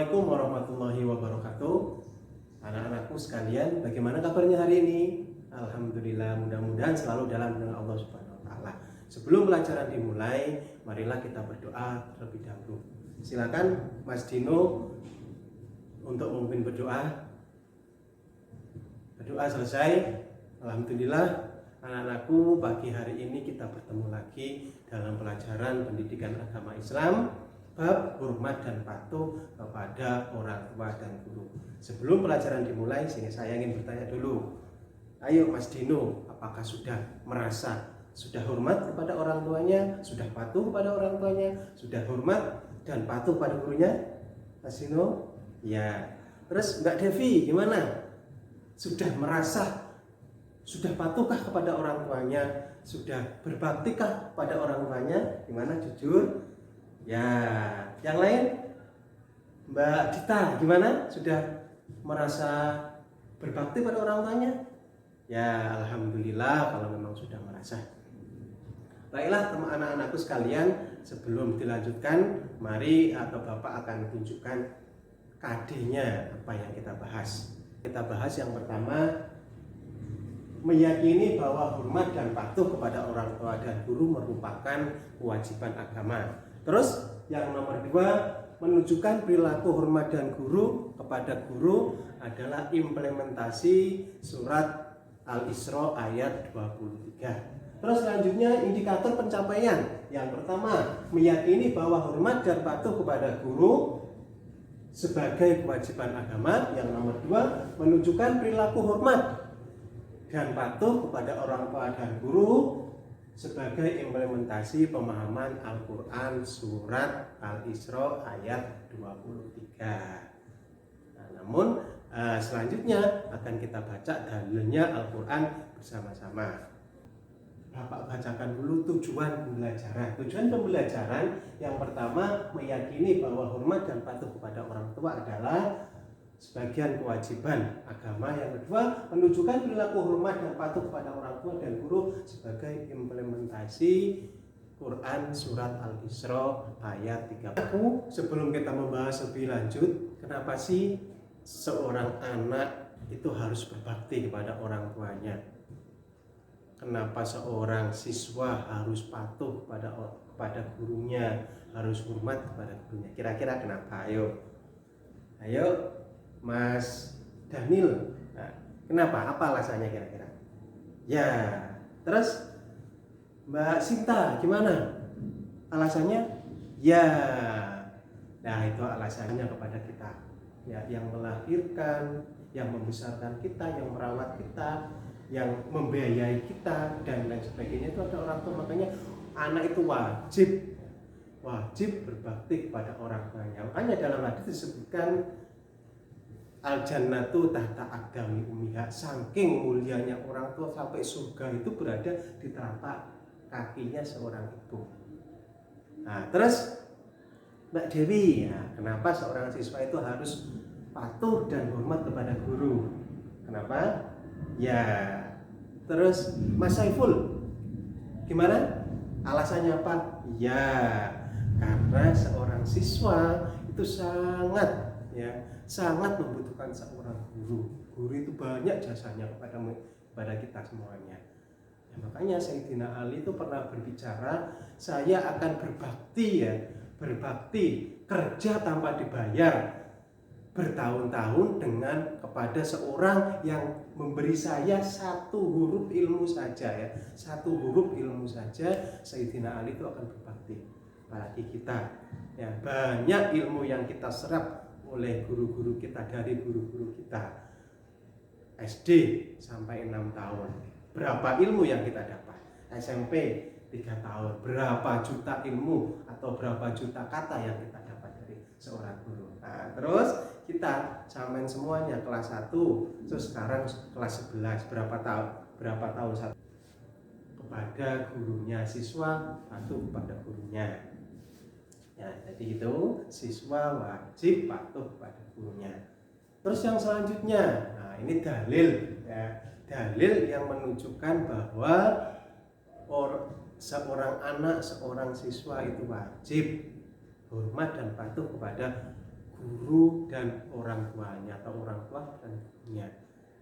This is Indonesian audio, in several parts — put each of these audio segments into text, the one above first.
Assalamualaikum warahmatullahi wabarakatuh. Anak-anakku sekalian, bagaimana kabarnya hari ini? Alhamdulillah, mudah-mudahan selalu dalam lindungan Allah Subhanahu wa taala. Sebelum pelajaran dimulai, marilah kita berdoa terlebih dahulu. Silakan Mas Dino untuk memimpin berdoa. Berdoa selesai. Alhamdulillah, anak-anakku, pagi hari ini kita bertemu lagi dalam pelajaran pendidikan agama Islam bab hormat dan patuh kepada orang tua dan guru. Sebelum pelajaran dimulai, saya ingin bertanya dulu. Ayo Mas Dino, apakah sudah merasa sudah hormat kepada orang tuanya, sudah patuh kepada orang tuanya, sudah hormat dan patuh pada gurunya? Mas Dino? Ya. Terus Mbak Devi gimana? Sudah merasa sudah patuhkah kepada orang tuanya? Sudah berbaktikah pada orang tuanya? Gimana, jujur? Ya, yang lain, Mbak Dita, gimana? Sudah merasa berbakti pada orang tuanya? Ya, alhamdulillah kalau memang sudah merasa. Baiklah teman anak-anakku sekalian, sebelum dilanjutkan, mari atau Bapak akan tunjukkan KD-nya apa yang kita bahas. Kita bahas yang pertama, meyakini bahwa hormat dan patuh kepada orang tua dan guru merupakan kewajiban agama. Terus yang nomor 2, menunjukkan perilaku hormat dan guru kepada guru adalah implementasi surat Al-Isra ayat 23. Terus selanjutnya indikator pencapaian. Yang pertama, meyakini bahwa hormat dan patuh kepada guru sebagai kewajiban agama. Yang nomor 2, menunjukkan perilaku hormat dan patuh kepada orang tua dan guru sebagai implementasi pemahaman Al-Quran surat Al-Isra ayat 23. Namun selanjutnya akan kita baca dalilnya Al-Quran bersama-sama. Bapak bacakan dulu tujuan pembelajaran. Tujuan pembelajaran yang pertama, meyakini bahwa hormat dan patuh kepada orang tua adalah sebagian kewajiban agama. Yang kedua, menunjukkan perilaku hormat dan patuh kepada orang tua dan guru sebagai implementasi Quran surat Al-Isra ayat 3. Sebelum kita membahas lebih lanjut, kenapa sih seorang anak itu harus berbakti kepada orang tuanya? Kenapa seorang siswa harus patuh kepada gurunya, harus hormat kepada gurunya? Kira-kira kenapa? Ayo Mas Daniel, nah, kenapa? Apa alasannya kira-kira? Ya, terus Mbak Sinta, gimana? Alasannya? Ya, nah itu alasannya kepada kita, ya, yang melahirkan, yang membesarkan kita, yang merawat kita, yang membiayai kita dan lain sebagainya itu ada orang tua. Makanya anak itu wajib berbakti kepada orang tuanya. Makanya dalam hadis disebutkan Al-jannatu tahta aqdami ummiha. Saking mulianya orang tua sampai surga itu berada di telapak kakinya seorang ibu. Nah, terus Mbak Dewi, ya, kenapa seorang siswa itu harus patuh dan hormat kepada guru? Kenapa? Ya, terus Mas Saiful, gimana? Alasannya apa? Ya, karena seorang siswa itu sangat membutuhkan seorang guru. Guru itu banyak jasanya kepada kita semuanya. Ya, makanya Sayyidina Ali itu pernah berbicara, saya akan berbakti kerja tanpa dibayar bertahun-tahun kepada seorang yang memberi saya satu huruf ilmu saja, ya. Satu huruf ilmu saja Sayyidina Ali itu akan berbakti. Apalagi kita, ya, banyak ilmu yang kita serap oleh guru-guru kita, dari guru-guru kita SD sampai 6 tahun. Berapa ilmu yang kita dapat? SMP 3 tahun. Berapa juta ilmu atau berapa juta kata yang kita dapat dari seorang guru. Nah, terus kita samain semuanya kelas 1, terus sekarang kelas 11. Berapa tahun satu kepada gurunya, siswa patuh kepada gurunya. Ya, jadi itu siswa wajib patuh pada gurunya. Terus yang selanjutnya, nah ini dalil, ya, dalil yang menunjukkan bahwa seorang anak, seorang siswa itu wajib hormat dan patuh kepada guru dan orang tuanya atau orang tua dan gurunya.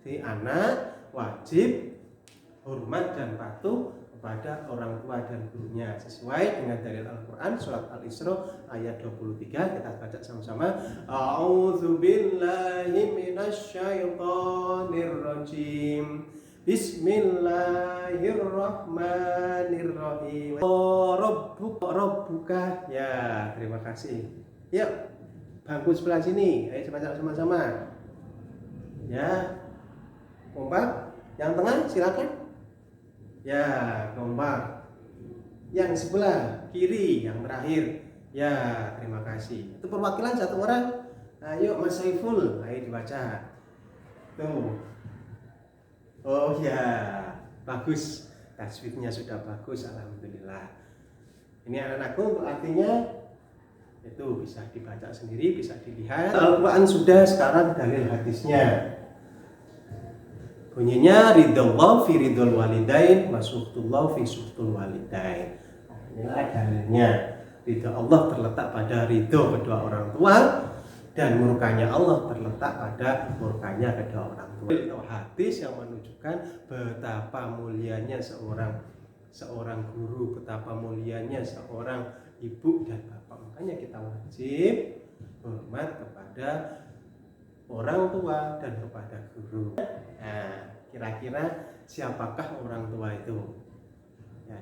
Jadi anak wajib hormat dan patuh kepada orang tua dan gurunya sesuai dengan dalil Al-Qur'an surat Al-Isra ayat 23. Kita baca sama-sama. A'udzubillahi minasyaitonir rajim. Bismillahirrahmanirrahim. Rabbuka. Ya, terima kasih. Yuk, bangku sebelah sini. Ayo baca sama-sama. Ya. Kompak. Yang tengah silakan. Ya, kompak. Yang sebelah kiri, yang terakhir. Ya, terima kasih. Itu perwakilan satu orang. Ayo Mas Saiful, ayo dibaca. Tuh. Oh ya, bagus. Tajwidnya sudah bagus, alhamdulillah. Ini anak-anakku untuk artinya itu bisa dibaca sendiri, bisa dilihat. Al-Quran sudah, sekarang dalil hadisnya. Bunyinya ridallah fi ridul walidain wa suhtullah fi suhtul walidain. Inilah dalilnya. Ridho Allah terletak pada ridho kedua orang tua dan murkanya Allah terletak pada murkanya kedua orang tua. Itu hadis yang menunjukkan betapa mulianya seorang guru, betapa mulianya seorang ibu dan bapak. Makanya kita wajib hormat kepada orang tua dan kepada guru. Nah, kira-kira siapakah orang tua itu? Ya,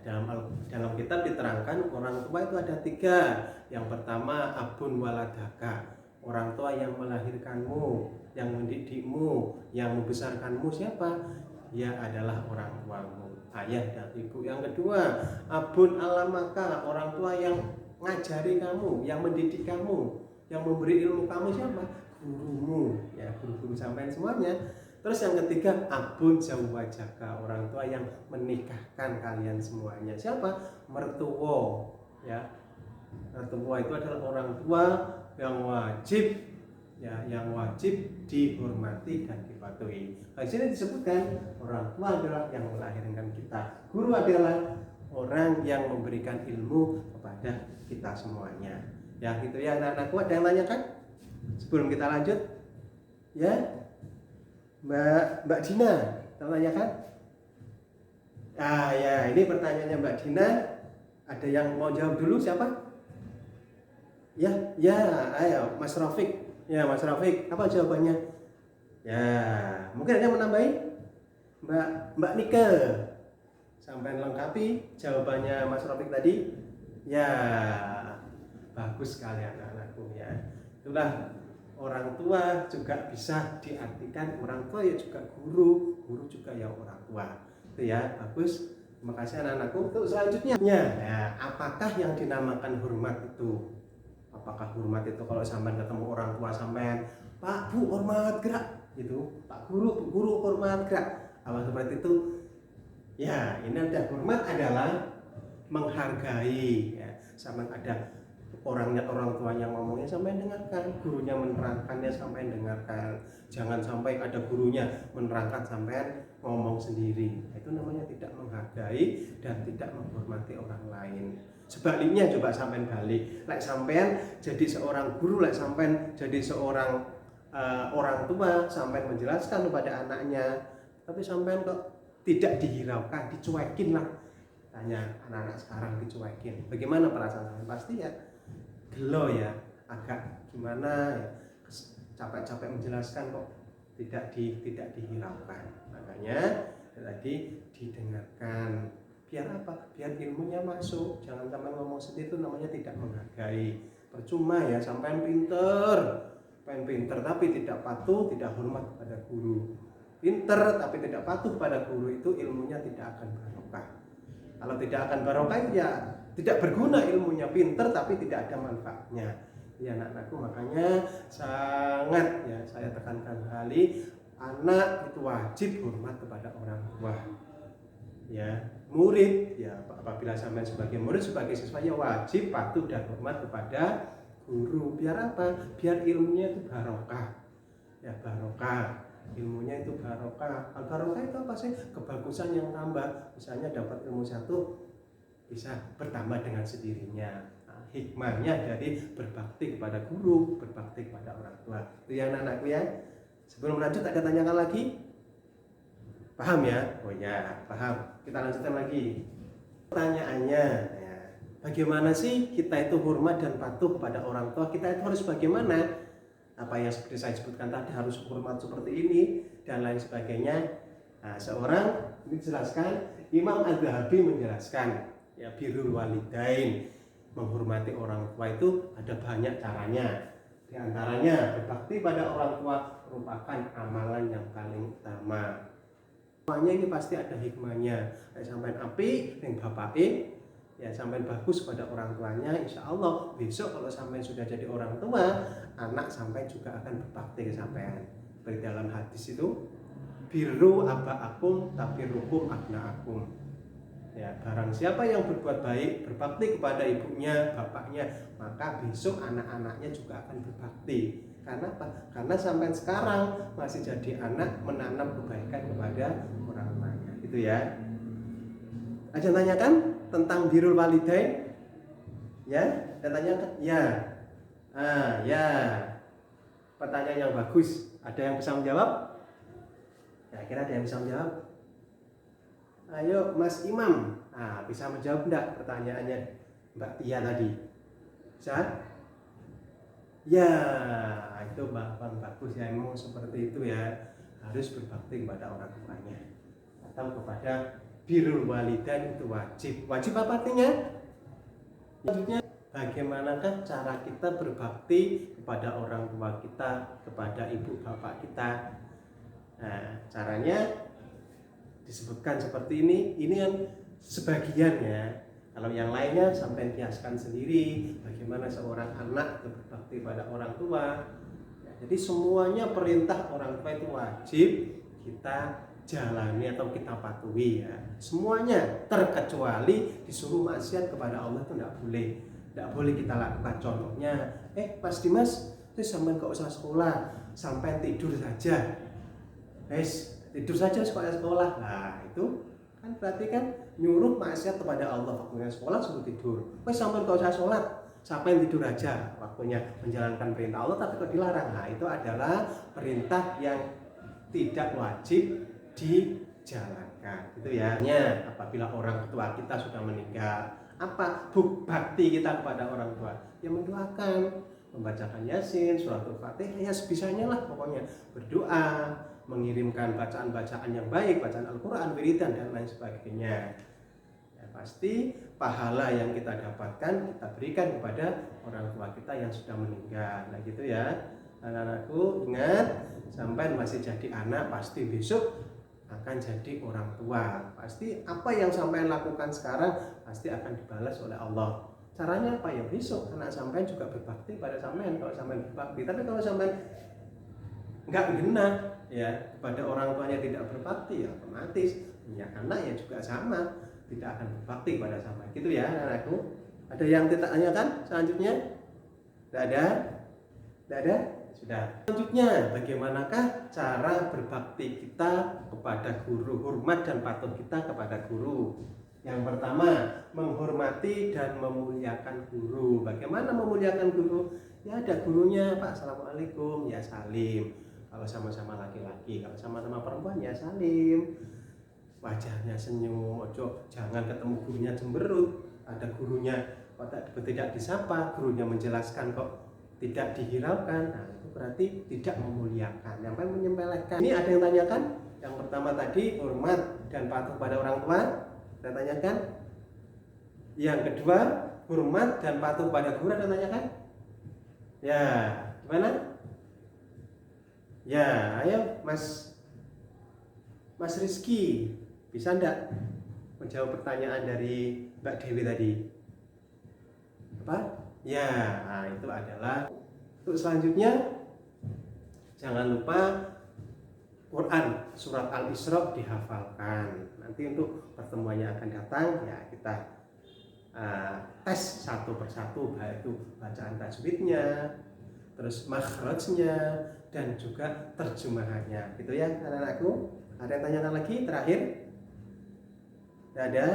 dalam kitab diterangkan orang tua itu ada 3. Yang pertama abun waladaka, orang tua yang melahirkanmu, yang mendidikmu, yang membesarkanmu. Siapa? Ya adalah orang tuamu, ayah dan ibu. Yang kedua abun alamaka, orang tua yang ngajari kamu, yang mendidik kamu, yang memberi ilmu kamu. Siapa? Gurumu, ya guru-guru sampean semuanya. Terus yang ketiga abun zawajaka, orang tua yang menikahkan kalian semuanya. Siapa? Mertua, ya. Mertua itu adalah orang tua yang wajib, ya, yang wajib dihormati dan dipatuhi. Di sini disebutkan orang tua adalah yang melahirkan kita, guru adalah orang yang memberikan ilmu kepada kita semuanya. Ya gitu ya anak-anakku. Ada yang tanyakan sebelum kita lanjut? Ya, Mbak Dina, tanyakan? Ya, ini pertanyaannya Mbak Dina. Ada yang mau jawab dulu? Siapa? Ya, ayo Mas Rafiq. Ya, Mas Rafiq, apa jawabannya? Ya, mungkin ada yang menambahi? Mbak Nike, sampai lengkapi jawabannya Mas Rafiq tadi. Ya, bagus sekali anak-anakku ya. Itulah orang tua juga bisa diartikan orang tua ya juga guru juga ya orang tua. Itu ya, bagus. Terima kasih anak-anakku. Untuk selanjutnya, ya, apakah yang dinamakan hormat itu? Apakah hormat itu kalau sampean ketemu orang tua sampean, Pak Bu hormat gerak gitu, Pak Guru Bu Guru hormat gerak, apa seperti itu? Ya, ini ada hormat adalah menghargai, ya. Sampean ada orang tuanya ngomongnya sampean dengarkan, gurunya menerangkannya sampean dengarkan. Jangan sampai ada gurunya menerangkan sampean ngomong sendiri. Itu namanya tidak menghargai dan tidak menghormati orang lain. Sebaliknya coba sampean balik, lek sampean jadi seorang guru, lek sampean jadi seorang orang tua, sampean menjelaskan kepada anaknya, tapi sampean kok tidak dihiraukan, dicuekin lah. Tanya anak-anak sekarang dicuekin, bagaimana perasaan sampean? Pasti ya gelo ya, agak gimana ya, capek-capek menjelaskan kok tidak dihiraukan. Makanya tadi didengarkan. Biar apa? Biar ilmunya masuk. Jangan sampai ngomong sendiri, itu namanya tidak menghargai. Percuma ya, sampai pinter tapi tidak patuh, tidak hormat kepada guru. Pinter tapi tidak patuh pada guru, itu ilmunya tidak akan barokah. Kalau tidak akan barokah ya tidak berguna ilmunya. Pinter tapi tidak ada manfaatnya. Ya anak-anakku, makanya sangat ya saya tekankan kali, anak itu wajib hormat kepada orang tua. Ya, murid ya apabila sampai sebagai murid, sebagai siswa ya wajib patuh dan hormat kepada guru. Biar apa? Biar ilmunya itu barokah. Ya barokah, ilmunya itu barokah. Al barokah itu apa sih? Kebagusan yang tambah. Misalnya dapat ilmu satu bisa bertambah dengan sendirinya. Nah, hikmahnya dari berbakti kepada guru, berbakti kepada orang tua. Itu ya anak-anakku ya. Sebelum lanjut ada tanyakan lagi? Paham ya? Oh ya, paham. Kita lanjutkan lagi. Pertanyaannya, ya, bagaimana sih kita itu hormat dan patuh kepada orang tua? Kita itu harus bagaimana? Apa yang seperti saya sebutkan tadi, harus hormat seperti ini dan lain sebagainya. Nah, seorang ini dijelaskan, Imam Az-Zahabi menjelaskan, ya, birrul walidain, menghormati orang tua itu ada banyak caranya. Di antaranya berbakti pada orang tua merupakan amalan yang paling utama. Semuanya ini pasti ada hikmahnya. Sampai api dengan bapake, ya sampai bagus pada orang tuanya, insya Allah besok kalau sampai sudah jadi orang tua, anak sampai juga akan berbakti ke sampean. Seperti dalam hadis itu, birru aba'akum tabirrukum abna'akum. Ya, barang siapa yang berbuat baik, berbakti kepada ibunya, bapaknya, maka besok anak-anaknya juga akan berbakti. Karena apa? Karena sampai sekarang masih jadi anak, menanam kebaikan kepada orang tuanya. Itu ya. Ada tanyakan tentang birrul walidain? Ya, ada tanyakan? Ya. Ya. Pertanyaan yang bagus. Ada yang bisa menjawab? Ya, kira ada yang bisa menjawab? Ayo Mas Imam. Bisa menjawab enggak pertanyaannya Mbak Tia tadi? Bisa? Ya, itu bagus ya, memang seperti itu ya. Harus berbakti kepada orang tuanya atau kepada birrul walidain, itu wajib. Wajib apa artinya? Selanjutnya, bagaimanakah cara kita berbakti kepada orang tua kita, kepada ibu bapak kita? Nah, caranya disebutkan seperti ini. Ini yang sebagian ya. Kalau yang lainnya sampai kiaskan sendiri bagaimana seorang anak itu berbakti pada orang tua. Ya, jadi semuanya perintah orang tua itu wajib kita jalani atau kita patuhi ya. Semuanya, terkecuali disuruh maksiat kepada Allah itu tidak boleh. Tidak boleh kita lakukan. Contohnya, Mas Dimas, sampai nggak usah sekolah, sampai tidur saja. Tidur saja sekolah. Nah, itu kan berarti kan nyuruh maksiat kepada Allah. Waktunya sekolah suruh tidur. Sampai nggak usah sholat, sampai tidur aja. Waktunya menjalankan perintah Allah tapi kok dilarang. Nah, itu adalah perintah yang tidak wajib dijalankan. Itu ya. Apabila orang tua kita sudah meninggal, apa bakti kita kepada orang tua? Ya mendoakan, membacakan Yasin, suratul Fatihah, ya sebisanya lah pokoknya. Berdoa, mengirimkan bacaan-bacaan yang baik, bacaan Al-Quran, wiridan dan lain sebagainya. Ya, pasti pahala yang kita dapatkan kita berikan kepada orang tua kita yang sudah meninggal. Nah gitu ya, anak-anakku, ingat, sampai masih jadi anak pasti besok akan jadi orang tua. Pasti apa yang sampai lakukan sekarang pasti akan dibalas oleh Allah. Caranya apa ya? Besok anak sampai juga berbakti pada sampean kalau sampai berbakti. Tapi kalau sampai nggak genah ya kepada orang tuanya tidak berbakti, ya otomatis punya anak ya juga sama, tidak akan berbakti kepada sama. Gitu ya anakku. Ada yang ditanyakan selanjutnya? Tidak ada? Tidak ada? Sudah. Selanjutnya, bagaimanakah cara berbakti kita kepada guru, hormat dan patuh kita kepada guru? Yang pertama, menghormati dan memuliakan guru. Bagaimana memuliakan guru? Ya ada gurunya, Pak, assalamualaikum, ya salim. Kalau sama-sama laki-laki, kalau sama-sama perempuan ya salim. Wajahnya senyum, jangan ketemu gurunya cemberut. Ada gurunya kok tidak disapa, gurunya menjelaskan kok tidak dihiraukan. Nah, itu berarti tidak memuliakan, yang paling menyepelekan. Ini ada yang tanyakan? Yang pertama tadi hormat dan patuh pada orang tua. Saya tanyakan. Yang kedua, hormat dan patuh pada guru. Ada tanyakan? Ya, gimana? Ya, ayo Mas Rizky, bisa enggak menjawab pertanyaan dari Mbak Dewi tadi? Apa? Ya, nah itu adalah. Untuk selanjutnya, jangan lupa Quran surat Al-Isra dihafalkan. Nanti untuk pertemuannya akan datang ya kita tes satu persatu, yaitu bacaan tajwidnya, terus makhrajnya dan juga terjemahannya. Gitu ya anak-anakku. Ada yang tanyakan lagi terakhir? Tidak ada?